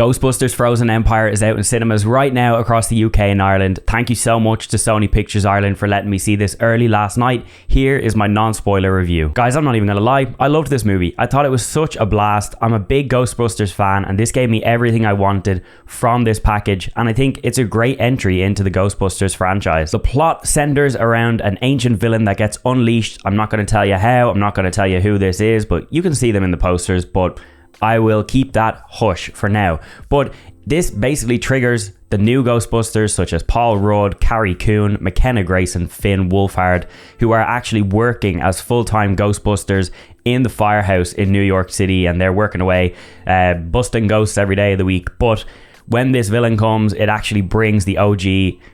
Ghostbusters Frozen Empire is out in cinemas right now across the UK and Ireland. Thank you so much to Sony Pictures Ireland for letting me see this early last night. Here is my non-spoiler review. Guys, I'm not even gonna lie, I loved this movie. I thought it was such a blast. I'm a big Ghostbusters fan and this gave me everything I wanted from this package, and I think it's a great entry into the Ghostbusters franchise. The plot centers around an ancient villain that gets unleashed. I'm not gonna tell you how, I'm not gonna tell you who this is, but you can see them in the posters, but I will keep that hush for now. But this basically triggers the new Ghostbusters such as Paul Rudd, Carrie Coon, McKenna Grace and Finn Wolfhard, who are actually working as full-time Ghostbusters in the firehouse in New York City, and they're working away busting ghosts every day of the week. But when this villain comes, it actually brings the OG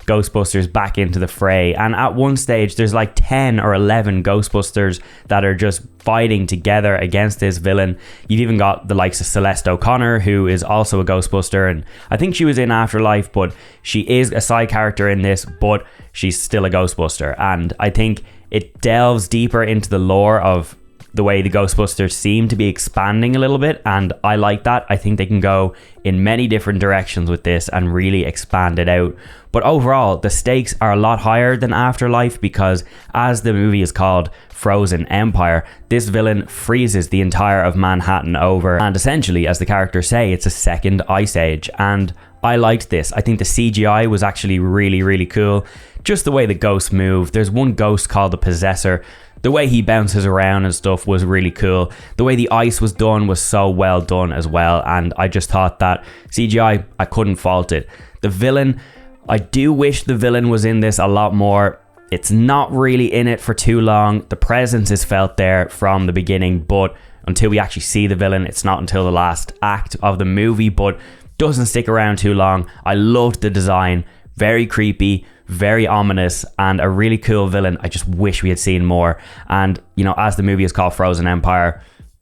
Ghostbusters back into the fray. And at one stage, there's like 10 or 11 Ghostbusters that are just fighting together against this villain. You've even got the likes of Celeste O'Connor, who is also a Ghostbuster. And I think she was in Afterlife, but she is a side character in this, but she's still a Ghostbuster. And I think it delves deeper into the lore of the way the Ghostbusters seem to be expanding a little bit, and I like that. I think they can go in many different directions with this and really expand it out. But overall, the stakes are a lot higher than Afterlife because, as the movie is called, Frozen Empire, this villain freezes the entire of Manhattan over, and essentially, as the characters say, it's a second ice age. And I liked this. I think the CGI was actually really cool. Just the way the ghosts move. There's one ghost called the Possessor. The way he bounces around and stuff was really cool. The way the ice was done was so well done as well. And I just thought that CGI, I couldn't fault it. The villain, I do wish the villain was in this a lot more. It's not really in it for too long. The presence is felt there from the beginning, but until we actually see the villain, it's not until the last act of the movie, but doesn't stick around too long. I loved the design. Very creepy, very ominous, and a really cool villain. I just wish we had seen more. And, you know, as the movie is called Frozen Empire,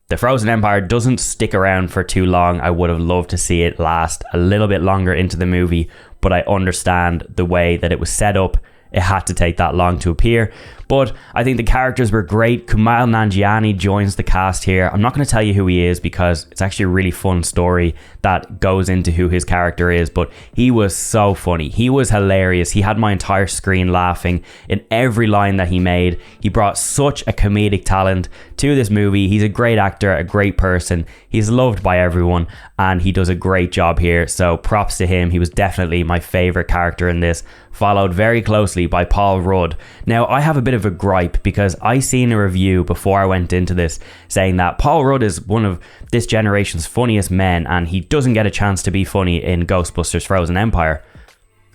the Frozen Empire doesn't stick around for too long. I would have loved to see it last a little bit longer into the movie, but I understand the way that it was set up. It had to take that long to appear. But I think the characters were great. Kumail Nanjiani joins the cast here. I'm not going to tell you who he is because it's actually a really fun story that goes into who his character is. But he was so funny. He was hilarious. He had my entire screen laughing in every line that he made. He brought such a comedic talent to this movie. He's a great actor, a great person. He's loved by everyone and he does a great job here. So props to him. He was definitely my favorite character in this, followed very closely by Paul Rudd. Now, I have a bit of a gripe because I seen a review before I went into this saying that Paul Rudd is one of this generation's funniest men and he doesn't get a chance to be funny in Ghostbusters Frozen Empire.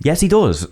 Yes, he does.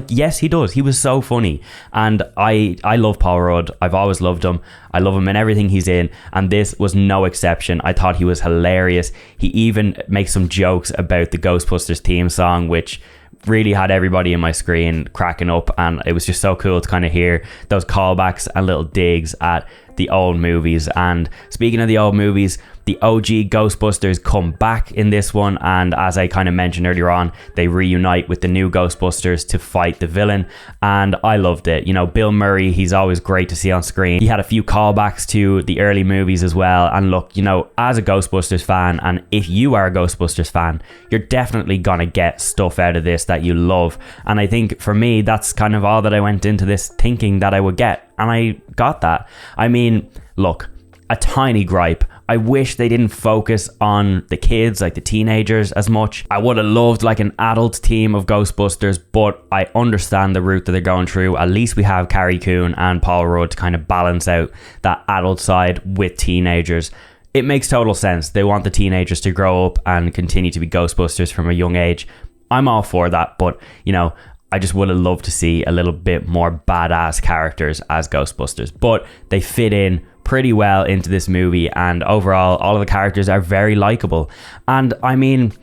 Yes, he does. He was so funny. And I love Paul Rudd. I've always loved him. I love him in everything he's in. And this was no exception. I thought he was hilarious. He even makes some jokes about the Ghostbusters theme song, which really had everybody in my screen cracking up, and it was just so cool to kind of hear those callbacks and little digs at the old movies. And speaking of the old movies, the OG Ghostbusters come back in this one, and as I kind of mentioned earlier on, they reunite with the new Ghostbusters to fight the villain, and I loved it. You know, Bill Murray, he's always great to see on screen. He had a few callbacks to the early movies as well, and look, you know, as a Ghostbusters fan, and if you are a Ghostbusters fan, you're definitely gonna get stuff out of this that you love, and I think for me, that's kind of all that I went into this thinking that I would get, and I got that. I mean, look, a tiny gripe. I wish they didn't focus on the kids, like the teenagers, as much. I would have loved like an adult team of Ghostbusters, but I understand the route that they're going through. At least we have Carrie Coon and Paul Rudd to kind of balance out that adult side with teenagers. It makes total sense. They want the teenagers to grow up and continue to be Ghostbusters from a young age. I'm all for that, but, you know, I just would have loved to see a little bit more badass characters as Ghostbusters, but they fit in pretty well into this movie, and overall all of the characters are very likable. And I mean,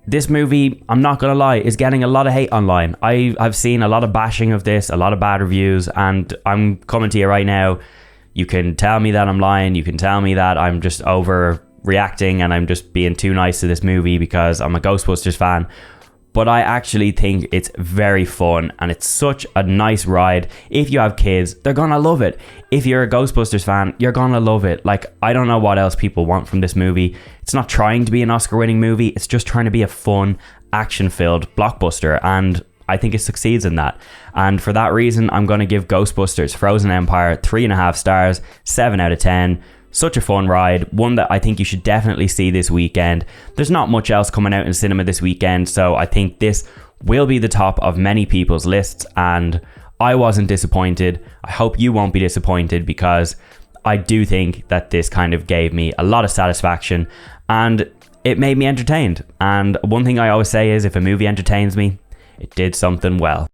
this movie, I'm not gonna lie, is getting a lot of hate online. I've seen a lot of bashing of this, a lot of bad reviews, and I'm coming to you right now. You can tell me that I'm lying, you can tell me that I'm just overreacting and I'm just being too nice to this movie because I'm a Ghostbusters fan, but I actually think it's very fun and it's such a nice ride. If you have kids, they're gonna love it. If you're a Ghostbusters fan, you're gonna love it. Like, I don't know what else people want from this movie. It's not trying to be an Oscar-winning movie. It's just trying to be a fun, action-filled blockbuster, and I think it succeeds in that. And for that reason, I'm going to give Ghostbusters Frozen Empire 3.5 stars, 7 out of 10. Such a fun ride, one that I think you should definitely see this weekend. There's not much else coming out in cinema this weekend, so I think this will be the top of many people's lists, and I wasn't disappointed. I hope you won't be disappointed, because I do think that this kind of gave me a lot of satisfaction and it made me entertained. And one thing I always say is, if a movie entertains me, it did something well.